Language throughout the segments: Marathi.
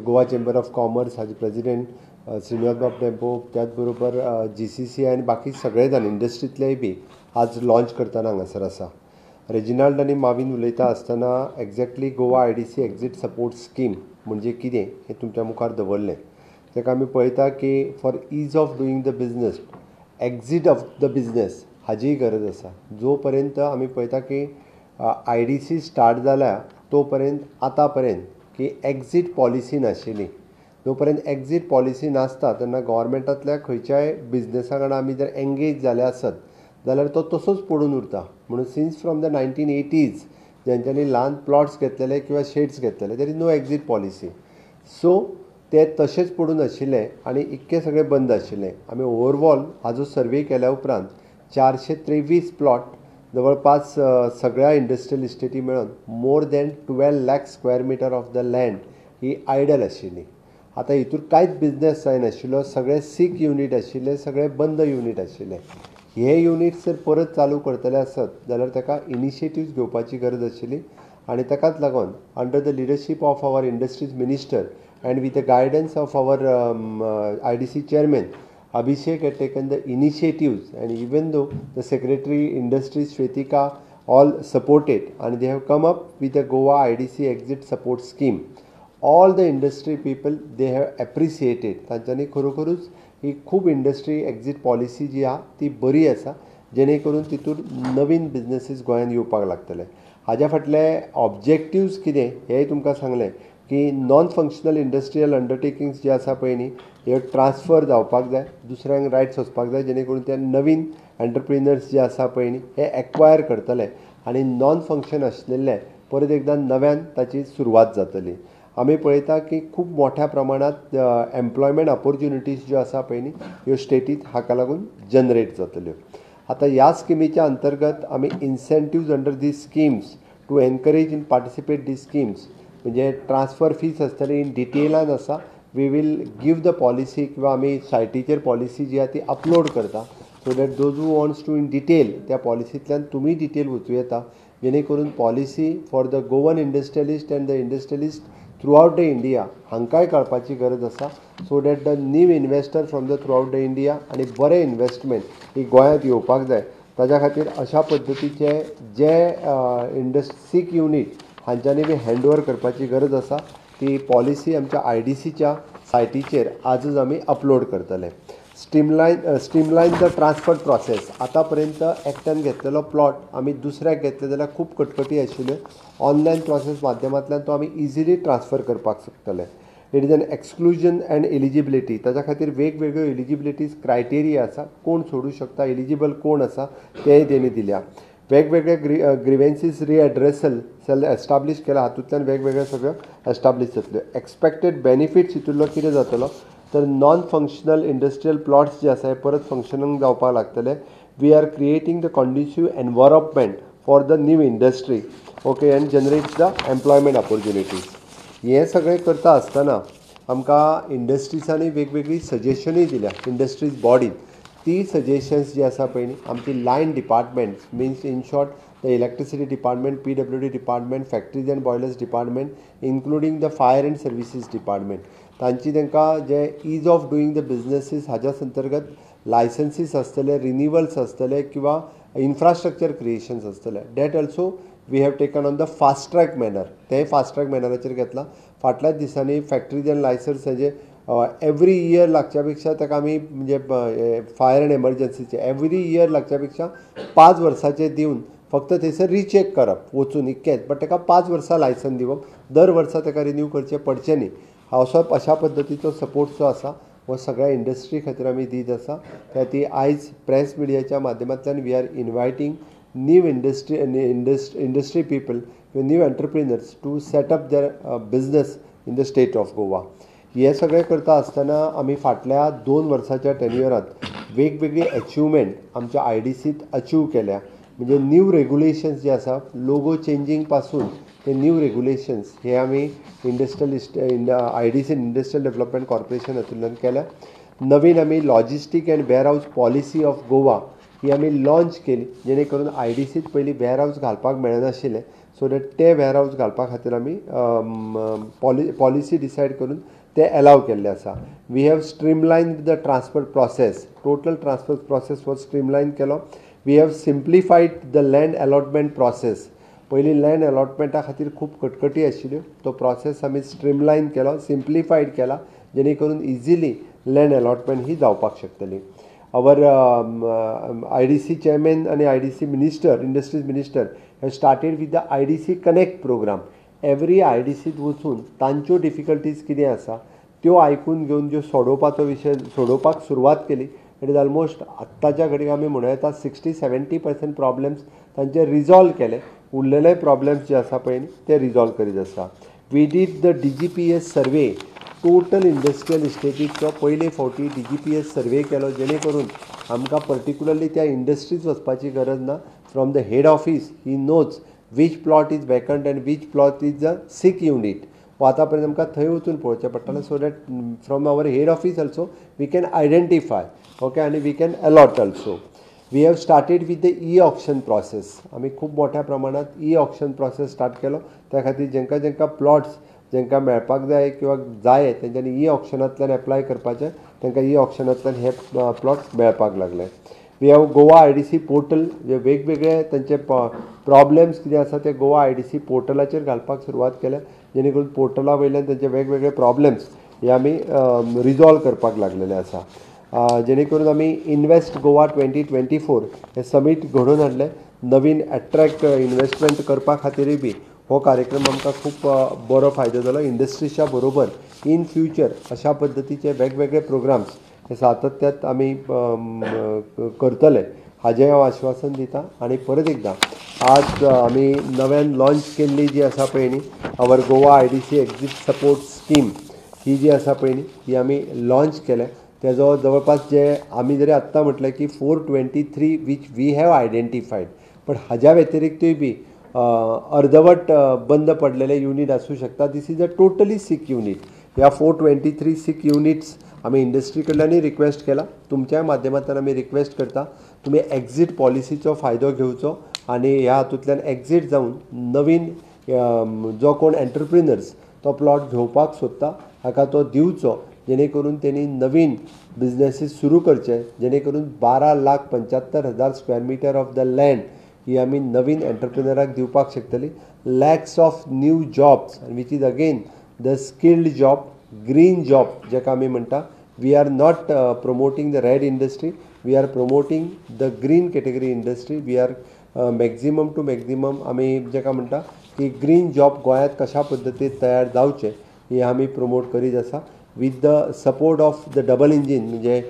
गोवा चेंबर ऑफ कॉमर्स हाजे प्रेसिडेंट श्रीनिवास बाब टेम्पो, त्याच बरोबर GCC आनी बाकी सगळे जाण इंडस्ट्रींतलेय बी आज लॉन्च करतना हांगासर आसा. रेजिनाल्ड आनी माविन उलयता आसतना exactly Goa IDC exit support scheme म्हणजे कितें हें तुमच्या मुखार दवरलें. ताका आमी पळयता की for ease of doing the business exit of the business हाजीय गरज आसा. जो पर्यंत आमी पळयता की IDC स्टार्ट जाल्या तो पर्यंत आतां पर्यंत की एक्झीट पॉलिसी नाशिल्ली. जो पर्यंत एक्झीट पॉलिसी नासता तेन्ना गव्हर्मेंटांतल्या खंयच्याय बिजनसा वांगडा आमी जर एंगेज जाले आसत जाल्यार तो तसोच पडून उरता. म्हणून सिन्स फ्रॉम द 1980s जेंच्यांनी ल्हान प्लॉट्स घेतलेले किंवा शेड्स घेतलेले there is no exit policy. So ते तशेंच पडून आशिल्ले आनी इतके सगळे बंद आशिल्ले. आमी ओवरऑल हाजो सर्वे केल्या उपरांत 423 प्लॉट जवळपास सगळ्या इंडस्ट्रियल इस्टेटी मेळून more than 12 lakh square metre of the land ही आयडल आशिल्ली. आतां हितूर कांयच बिजनेस जायनाशिल्लो. सगळे सीक युनीट आशिल्ले, सगळे बंद युनीट आशिल्ले. हे युनीट्स जर परत चालू करतले आसत जाल्यार ताका इनिशिएटिव्स घेवपाची गरज आशिल्ली आनी ताकाच लागून under the leadership of our industries minister and with the guidance of our IDC chairman Abhishek had taken the initiatives, and even though the secretary industries Shwetika all supported and they have come up with a Goa IDC exit support scheme, all the industry people they have appreciated. तांच्यांनी खरोखरूच ही खूब इंडस्ट्री एक्झीट पॉलिसी जी आहा ती बरी आसा जेणे करून तितून नवीन बिजनेसीस गोंयांत येवपाक लागतले. हाज्या फाटले ऑब्जेक्टिव्स कितें हेंय तुमकां सांगलें की नॉन फंक्शनल इंडस्ट्रियल अंडरटेकिंग्स जे आसा पळय न्ही हे ट्रान्सफर जावपाक जाय, दुसऱ्यांक रायट्स वचपाक जाय जेणे करून ते नवीन एंटरप्रिनर्स जे आसा पळय न्ही हे एक्वायर करतले आनी नॉन फंक्शन आशिल्ले परत एकदां नव्यान ताची सुरवात जातली. आमी पळयता की खूब मोठ्या प्रमाणांत एम्प्लॉयमेंट ऑपॉर्च्युनिटीज ज्यो आसा पळय न्ही ह्यो स्टेटींत हाका लागून जनरेट जातल्यो. आतां ह्या स्किमीच्या अंतर्गत आमी incentives under these schemes to encourage in participate these schemes म्हणजे ट्रान्सफर फीज आसतली इन डिटेलान आसा. We will give the policy किंवा आमी सायटीचेर पॉलिसी जी आहा ती अपलोड करता so that those who wants to in detail त्या पॉलिसींतल्यान तुमी डिटेल वचूं येता जेणे करून policy for the Goan industrialist and the industrialist throughout the India हांकांय कळपाची गरज आसा सो दॅट द नीव investor from the through out the India आनी बरें इन्वेस्टमेंट ही गोंयांत येवपाक जाय. ताज्या खातीर अशा पद्दतीचे जे सीक युनीट हांच्यांनी बी हँड ओवर करपाची गरज आसा ती पॉलिसी आमच्या IDCच्या सायटीचेर आजच आमी अपलोड करतले. स्ट्रीमलायन द ट्रान्सफर प्रोसेस. आतां पर्यंत एकट्यान घेतलेलो प्लॉट आमी दुसऱ्याक घेतले जाल्यार खूब कटकटी आशिल्ल्यो. ऑनलायन प्रोसेस माध्यमांतल्यान तो आमी इजिली ट्रान्सफर करपाक शकतले. It is an exclusion end eligibility. ताच्या खातीर वेगवेगळ्यो एलिजिबिलिटीज क्रायटेरिया आसा. कोण सोडूं शकता, एलिजिबल कोण आसा तेंय तेणी दिल्या. वेगवेगळे ग्रिवेन्सीस रिएड्रेसल सेल एस्टाब्लीश केला हातूंतल्यान वेगवेगळ्यो सगळ्यो एस्टाब्लीश जातल्यो. एक्सपेक्टेड बेनिफिट्स हितूंतलो कितें जातलो तर नॉन फंक्शनल इंडस्ट्रियल प्लॉट्स जे आसा हे परत फंक्शनिंग जावपाक लागतले. We are creating the conducive environment for the new industry okay and generates the employment opportunities. हें सगळें करता आसतना आमकां इंडस्ट्रीसांनी वेगवेगळी सजेशनूय दिल्या. इंडस्ट्रीज बॉडीन ती सजेशन्स जी आसा पळय न्ही आमची line departments means in short the electricity department, PWD department, factories and boilers department, including the fire and services department तांची तांकां जे ease of doing the businesses हाज्या अंतर्गत लायसन्सीस आसतले, रिन्युवल्स आसतले किंवा इन्फ्रास्ट्रक्चर क्रिएशन्स आसतले. That also we have taken on the fast track manner. तेंय फास्ट ट्रॅक मॅनराचेर घेतला. फाटल्याच दिसांनी फॅक्टरीज एंड लायसन्स हेजे एवरी इयर लागच्या पेक्षा ताका आमी म्हणजे फायर एंड एमर्जन्सीचे एवरी इयर लागच्या पेक्षा 5 वर्सांचे दिवन फक्त थंयसर रिचेक करप वचून इतकेंच. बट ताका 5 वर्सां लायसन दिवप, दर वर्सा ताका रिन्यू करचें पडचें न्ही. अशा पद्दतीचो सपोर्ट जो आसा हो सगळ्या इंडस्ट्री खातीर आमी दीत आसा. त्या ती आयज प्रेस मिडियाच्या माध्यमांतल्यान we are inviting new industry people new entrepreneurs to set up their business in the state of Goa. हे सगळें करता आसतना आमी फाटल्या 2 वर्सांच्या टेन्युअरांत वेगवेगळी अचिवमेंट आमच्या IDCत अचीव केल्या. म्हणजे न्यू रेग्युलेशन्स जे आसा लोगो चेंजींग पासून ते न्यू रेग्युलेशन्स हे आमी IDC इंडस्ट्रियल डेव्हलपमेंट कॉर्पोरेशन हातूंतल्यान केल्या. नवीन आमी logistic and warehouse policy of Goa ही आमी लॉन्च केली जेणे करून IDCत पयलीं वेअरहाऊस घालपाक मेळनाशिल्लें सो दॅट ते वेअरहाऊस घालपा खातीर आमी पॉलिसी डिसायड करून ते अलाव केल्ले आसा. We have streamline the transport process. Total transport process हो स्ट्रीमलायन केलो. We have simplified the land allotment process. पयलीं लँड अलॉटमेंटा खातीर खूब कटकटी आशिल्ल्यो. तो प्रोसेस आमी स्ट्रीमलायन केलो, सिम्प्लिफायड केला, जेणे करून इजिली लँड अलॉटमेंट ही जावपाक शकतली. आवर IDC चेअरमॅन आणि IDC minister, industries minister have started with the IDC connect program. Every IDCत वचून तांच्यो डिफिकल्टीज कितें आसा त्यो आयकून घेवन ज्यो सोडोवपाचो विशय सोडोवपाक सुरवात केली. इट इज ऑलमोस्ट आत्ताच्या घडीक आमी म्हणूं येता 60-70% प्रॉब्लेम्स तांचे रिजॉल्व केले. उरलेले प्रॉब्लेम्स जे आसा पळय ते रिजॉल्व करीत आसा. We did the DGPS survey. Total industrial इस्टेटीचो पयले फावटी DGPS सर्वे केलो, जेणे करून आमकां पर्टिक्युलरली त्या इंडस्ट्रीज वचपाची गरज ना. From the head office he knows which plot is vacant and which plot is a sick unit. वो आतां पर्यंत आमकां थंय वचून पळोवचें पडटलें. So that from our head office also we can identify, okay, आनी we can allot also. We have started with the auction process. आमी खूब मोठ्या प्रमाणात ऑक्शन प्रोसेस स्टार्ट केलो. त्या खातीर जेंकां प्लॉट्स जेंकां मेळपाक जाय किंवा जाय तेंच्यांनी ऑक्शनांतल्यान एप्लाय करपाचें. तांकां ऑक्शनांतल्यान हे प्लॉट्स मेळपाक लागले. We have Goa IDC portal. जे वेगवेगळे तांचे प्रॉब्लेम्स कितें आसा ते गोवा IDC पोर्टलाचेर घालपाक सुरवात केल्या, जेणे करून पोर्टला वयल्यान तांचे वेगवेगळे प्रॉब्लेम्स हे आमी रिजॉल्व करपाक लागलेले आसा. जेणे करून आमी इन्वेस्ट गोवा 2024 हे समीट घडोवन हाडलें. नवीन एट्रॅक्ट इन्वेस्टमेंट करपा खातीरय बी हो कार्यक्रम आमकां खूब बरो फायदो जालो. इंडस्ट्रीच्या बरोबर इन फ्युचर अशा पद्दतीचे वेगवेगळे प्रोग्राम्स हे सातत्यात आमी करतले हाजें हांव आश्वासन दितां. आनी परत एकदां आज आमी नव्यान लॉन्च केल्ली जी आसा पळय न्ही our Goa IDC exit support scheme, ही जी आसा पळय न्ही ही आमी लॉन्च केल्या. तेजो जवळपास जे आमी जरी आत्तां म्हटलें की 423 वीच वी हॅव आयडेंटिफायड, पण हाज्या व्यतिरिक्तूय बी अर्धवट बंद पडलेले युनिट आसूं शकता. This is a totally sick unit. ह्या 423 सिक युनिट्स आमी इंडस्ट्री कडल्यानूय रिक्वेस्ट केला. तुमच्या माध्यमांतल्यान आमी रिक्वेस्ट करता तुमी एक्झीट पॉलिसीचो फायदो घेवचो आनी ह्या हातूंतल्यान एक्झीट जावन नवीन जो कोण एंटरप्रिनर्स तो प्लॉट घेवपाक सोदता हाका तो दिवचो, जेणे करून तेणी नवीन बिझनेसीस सुरू करचे, जेणे करून 12,75,000 square metre of the land ही आमी नवीन एंटरप्रिनराक दिवपाक शकतली. Lakhs of new jobs which is again the skilled job, green job जेका आमी म्हणटा. We are not promoting the red industry, we are promoting the green category industry. We are maximum to maximum आमी जेका म्हणटा की ग्रीन जॉब गोंयांत कशा पद्दतीन तयार जावचे ही आमी प्रमोट करीत आसा. With the support of the double engine म्हणजे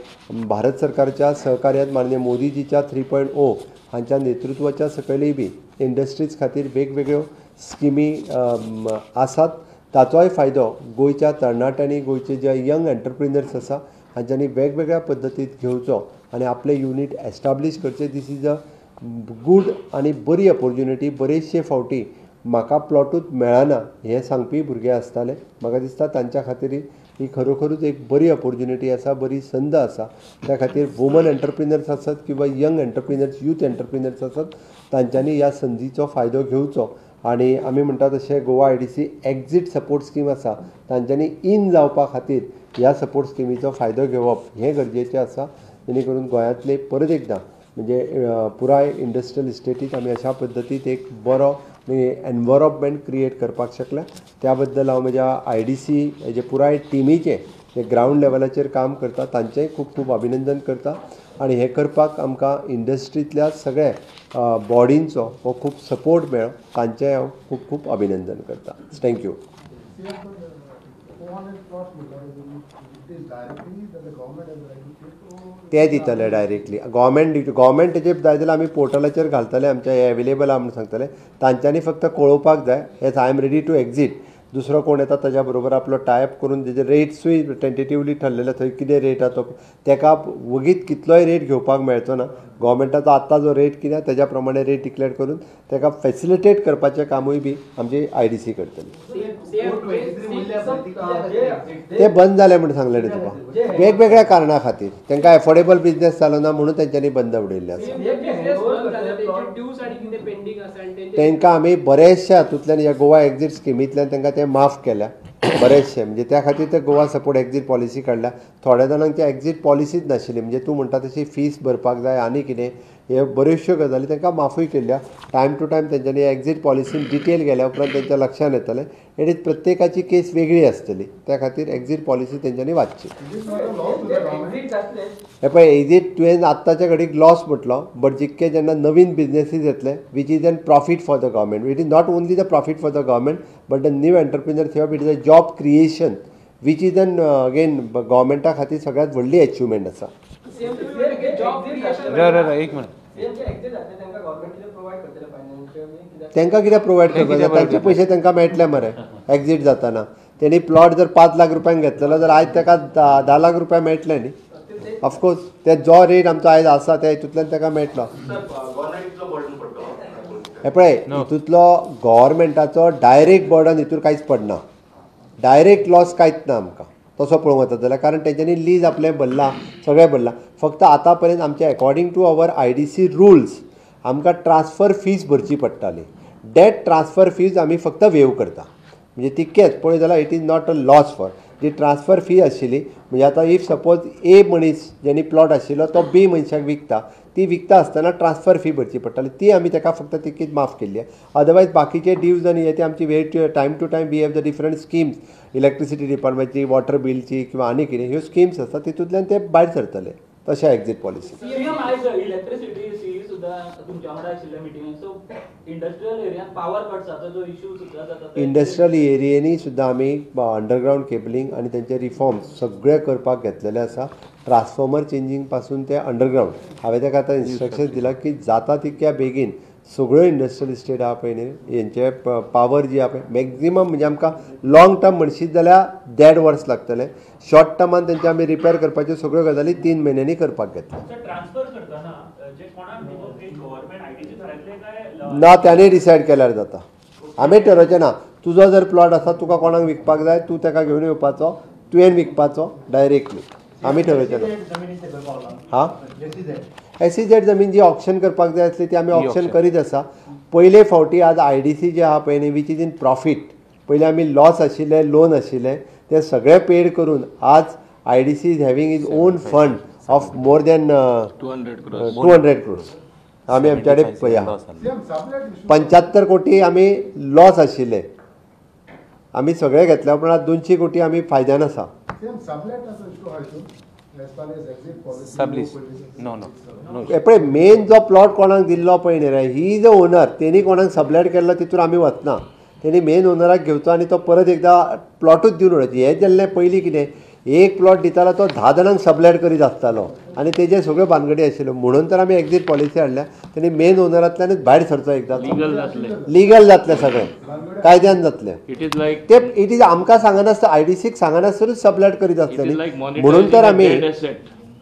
भारत सरकारच्या सहकार्यात माननीय मोदीजीच्या 3.0 हांच्या नेतृत्वाच्या सकयलय बी इंडस्ट्रीज खातीर वेगवेगळ्यो स्किमी आसात. ताचोय फायदो गोंयच्या तरणाट्यांनी, गोंयचे जे यंग एंटरप्रिनर्स आसा हांच्यांनी वेगवेगळ्या पद्दतीन घेवचो आनी आपले युनीट एस्टाब्लीश करचे. दीस इज अ गूड आनी बरी ऑपॉर्च्युनिटी. बरेचशे फावटी म्हाका प्लॉटूच मेळना हें सांगपी भुरगे आसताले. म्हाका दिसता तांच्या खातीर ही खरोखरूच एक बरी ऑपॉर्च्युनिटी आसा, बरी संद आसा. त्या खातीर वुमन एंटरप्रिनर्स आसत किंवा यंग एंटरप्रिनर्स, यूथ एंटरप्रिनर्स आसत, तांच्यांनी ह्या संदीचो फायदो घेवचो. आनी आमी म्हणटा तशें Goa IDC exit support scheme आसा तांच्यांनी इन जावपा खातीर ह्या सपोर्ट स्किमीचो फायदो घेवप हें गरजेचें आसा. जेणे करून गोंयांतले परत एकदां म्हणजे पुराय इंडस्ट्रियल इस्टेटीत आमी अशा पद्दतीन एक बरो एनवायरमेंट क्रिएट करपाक शकले. त्या बद्दल हांव म्हज्या IDC हेजे पुराय टिमीचे जे ग्रावंड लेवलाचेर काम करता तांचेंय खूब खूब अभिनंदन करता. आनी हें करपाक आमकां इंडस्ट्रींतल्या सगळ्या बॉडींचो हो खूब सपोर्ट मेळ्ळो. तांचेंय हांव खूब खूब अभिनंदन करता. थँक्यू. ते दितले डायरेक्टली. गोवमेंट तेजेर जाय जाल्यार आमी पोर्टलाचेर घालतले, आमच्या हे एवेलेबल आहा म्हणून सांगतले. तांच्यांनी फक्त कळोवपाक जाय हेच I am ready to exit. दुसरो कोण येता ताच्या बरोबर आपलो टायप करून तेजे रेट्सूय टेंटेटिवली ठरलेले थंय कितें रेट आसा तो ताका वगीत कितलोय रेट घेवपाक मेळचो ना. गोवमेंटाचो आत्तां जो रेट कितें तेज्या प्रमाणे रेट डिक्लेअर करून ताका फॅसिलिटेट करपाचें कामूय बी आमची IDC करतली. ते बंद जालें म्हणून सांगलें न्ही तुका, वेगवेगळ्या कारणां खातीर. तांकां एफोर्डेबल बिझनेस जालो ना म्हणून तेंच्यांनी बंद उडयल्ले आसा. तांकां आमी बरेचशे हातूंतल्यान ह्या गोवा एक्झीट स्किमींतल्यान तांकां तें माफ केल्या बरेचशे म्हणजे त्या खातीर ते गोवा सपोर्ट एक्झीट पॉलिसी काडल्या थोड्या जाणांक ती एक्झीट पॉलिसीच नाशिल्ली म्हणजे तूं म्हणटा तशी फीस भरपाक जाय आनी कितें हे बऱ्योचश्यो गजाली तांकां माफूय केल्ल्या टायम टू टायम तेंच्यांनी एक्झीट पॉलिसीन डिटेल गेल्या उपरांत तेंच्या लक्षांत येतलें आनी प्रत्येकाची केस वेगळी आसतली त्या खातीर एक्झीट पॉलिसी तेंच्यांनी वाचची हे पळय एक्झीट तुवें आत्ताच्या घडीक लॉस म्हटलो बट जितके जेन्ना नवीन बिजनेसीस येतले which is an profit for the government it is not only the profit for the government but the new entrepreneurship it is a job creation which is an again गव्हर्मेंटा खातीर सगळ्यांत व्हडली अचिवमेंट आसा एक मिनट तांकां कितें प्रोवायड करपाक जाय तांचे पयशे तांकां मेळटले मरे एक्झीट जाताना तेणी प्लॉट जर 5 लाख रुपयांक घेतलेलो जाल्यार आयज ताका 10 लाख रुपया मेळटले न्ही ऑफकोर्स ते जो रेट आमचो आयज आसा त्या हितूंतल्यान ताका मेळटलो हे पळय हितूंतलो गव्हर्मेंटाचो डायरेक्ट बर्डन हितूर कांयच पडना डायरेक्ट लॉस कांयच ना आमकां तसो पळोवंक वता जाल्यार कारण तेंच्यांनी लीज आपलें भरलां सगळें भरलां फक्त आतां पर्यंत आमचे according to our IDC rules आमकां ट्रान्सफर फीज भरची पडटाली डेट ट्रान्सफर फीज आमी फक्त वेव करता म्हणजे तितकेंच पळय जाल्यार it is not a loss for जी ट्रान्सफर फी आशिल्ली म्हणजे आतां इफ सपोज ए मनीस जेणी प्लॉट आशिल्लो तो बी मनशाक विकता ती विकता आसतना ट्रान्सफर फी भरची पडटाली ती आमी ताका फक्त तितकीच माफ केल्ली आहे अदरवायज बाकीचे ड्यूज आनी हे ते आमची वेळ time to time we have the different schemes electricity डिपार्टमेंटची वॉटर बिलची किंवा आनी कितें ह्यो स्किम्स आसता तितूंतल्यान ते भायर सरतले तशें एक्झीट पॉलिसी इंडस्ट्रियल एरियेनी सुद्दां आमी अंडरग्रावंड केबलिंग आनी तेंचे रिफॉर्म्स सगळे करपाक घेतलेले आसा ट्रान्सफॉर्मर चेंजींग पासून ते अंडरग्रावंड हांवें ताका आतां इन्स्ट्रक्शन्स दिला की जाता तितक्या बेगीन सगळ्यो इंडस्ट्रियल इस्टेट आहा पळय न्ही हेंचे पावर जी आहा पळय मॅक्झिमम म्हणजे आमकां लाँग टर्म म्हणशीत जाल्यार 1.5 वर्स लागतले शॉर्ट टर्मान तेंचे आमी रिपेर करपाच्यो सगळ्यो गजाली 3 म्हयन्यांनी करपाक घेतले ना त्याने डिसायड केल्यार जाता आमी ठरोवचें ना तुजो जर प्लॉट आसा तुका कोणाक विकपाक जाय तूं ताका घेवन येवपाचो तुवें विकपाचो डायरेक्टली आमी ठरोवचें ना हां SEZ जमीन जी ऑप्शन करपाक जाय आसली ती आमी ऑप्शन करीत आसा पयले फावटी आज IDC जे आहा पळय न्ही वीच इज इन प्रॉफीट पयलीं आमी लॉस आशिल्ले लोन आशिल्ले ते सगळे पेड करून आज IDC is having is on fund of more than 200 crores आमी आमचे कडेन पळया 75 कोटी आमी लॉस आशिल्ले आमी सगळे घेतल्या उपरांत 200 कोटी आमी फायद्यान आसा पळय मेन जो प्लॉट कोणाक दिल्लो पळय न्ही रे ही जो ओनर तेणी कोणाक सबलेट केल्लो तितून आमी वचना तेणी मेन ओनराक घेवचो आनी तो परत एकदा प्लॉटूच दिवन उडोवची हें जाल्लें पयलीं कितें एक प्लॉट दितालो तो 10 जाणांक सबलेट करीत आसतालो आनी तेजे सगळ्यो भानगडी आशिल्ल्यो म्हणून तर आमी एक्झीट पॉलिसी हाडल्या तेणी मेन ओनरांतल्यानच भायर सरचो एकदा लिगल जातलें सगळें कायद्यान जातलें ते इट इज आमकां सांगनासतना IDCक सांगनासतनूच सबलेट करीत आसले न्ही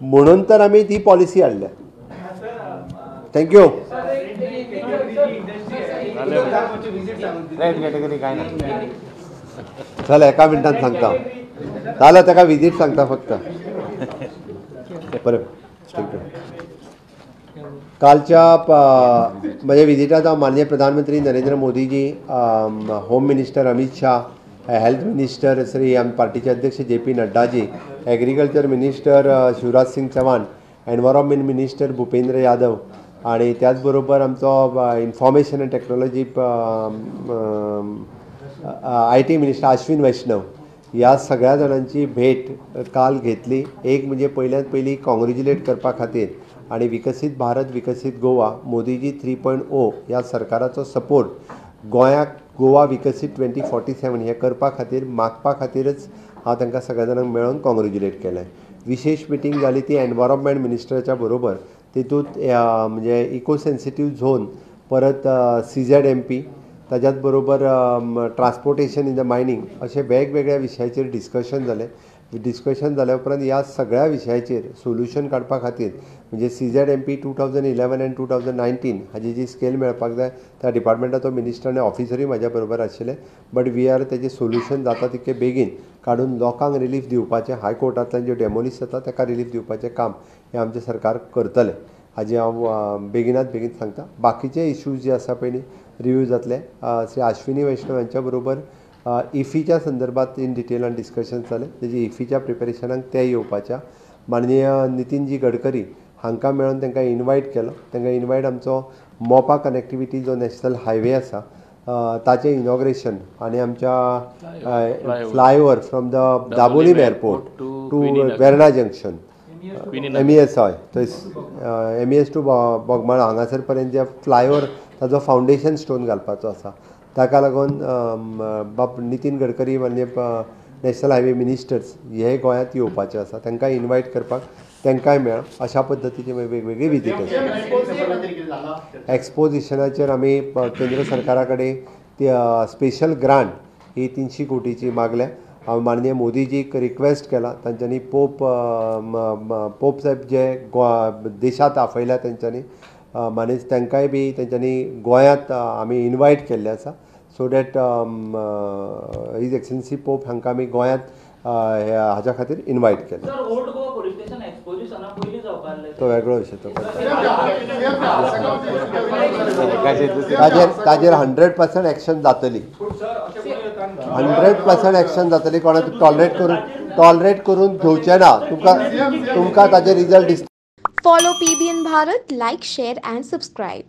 म्हणून तर आमी ती पॉलिसी हाडल्या थँक्यू चल एका मिनटान सांगता जाल्यार ताका विजीट सांगता फक्त बरें कालच्या म्हज्या विजिटांत हांव माननीय प्रधानमंत्री Narendra Modiji home minister Amit Shah health minister Shri पार्टीचे अध्यक्ष JP Naddaji agriculture minister Shivraj Singh Chouhan environment minister Bhupender Yadav आणि त्याच बरोबर आमचो information and technology IT minister Ashwin Vaishnaw ह्या सगळ्या जाणांची भेट काल घेतली एक म्हणजे पयल्यात पयली कॉंग्रेच्युलेट करपा खातीर आणि विकसीत भारत विकसीत गोवा मोदीजी 3.0 ह्या सरकाराचो सपोर्ट गोंयाक गोवा विकसीत 2047 हे करपा खातीर मागपा खातीरच हांव तांकां सगळ्या जाणांक मेळोन कॉंग्रेच्युलेट केलें विशेष मिटींग जाली ती एनवायरमेंट मिनिस्टराच्या बरोबर तितूंत म्हणजे इको सेन्सिटीव झोन परत CZMP ताच्याच बरोबर ट्रान्सपोर्टेशन इन द मायनींग अशे वेगवेगळ्या विशयाचेर डिस्कशन जाल्या उपरांत ह्या सगळ्या विशयाचेर सोल्युशन काडपा खातीर म्हणजे CZMP 2011 आनी 2019 हाजी जी स्केल मेळपाक जाय त्या डिपार्टमेंटाचो मिनिस्टर आनी ऑफिसरूय म्हाज्या बरोबर आशिल्ले बट वी आर तेजें सोल्युशन जाता तितकें बेगीन काडून लोकांक रिलीफ दिवपाचें हायकोर्टांतल्यान ज्यो डेमोलिश जाता ताका रिलीफ दिवपाचें काम हें आमचें सरकार करतलें हाजी हांव बेगिनात बेगीन सांगता. बाकीचे इश्यूज जे आसा पळय न्ही रिव्यू जातले. श्री अश्विनी वैष्णव यांच्या बरोबर इफीच्या संदर्भात इन डिटेलान डिस्कशन जालें. तेजी इफीच्या प्रिपेरेशनाक ते येवपाच्या. माननीय नितीनजी गडकरी हांकां मेळोन तांकां इनवायट केलो. तांकां इनवायट आमचो मोपा कनेक्टिविटी जो नॅशनल हायवे आसा ताचें इनॉग्रेशन आनी आमच्या flyover from the Dabolim airport to Verna junction MES हय थंय MES टू बोगमाळो हांगासर पर्यंत जे फ्लायओवर ताजो फावंडेशन स्टोन घालपाचो आसा. ताका लागून बाब नितीन गडकरी म्हणजे नॅशनल हायवे मिनिस्टर्स हे गोंयांत येवपाचे आसा. तांकां इनवायट करपाक तांकांय मेळ्ळा. अशा पद्दतीची वेगवेगळी विजीट आसा. एक्सपोजिशनाचेर आमी केंद्र सरकारा कडेन ती स्पेशल ग्रांट ही 300 कोटीची मागल्या. हांव माननीय मोदीजीक रिक्वेस्ट केला. तांच्यांनी पोप साहेब जे देशांत आपयल्या तेंच्यांनी माने तांकांय बी तेंच्यांनी गोंयांत आमी इनवायट केल्ले आसा. So that his excellency pope हांकां आमी गोंयांत हाच्या खातीर इनवायट केलें. तो वेगळो विशय तो ताजेर 100% एक्शन जातली. 100% एक्शन जातली. कोणाक टॉलरेट करून घेवचें ना. तुमकां ताजे रिजल्ट दिसता. Follow PBN Bharat, like, share and subscribe.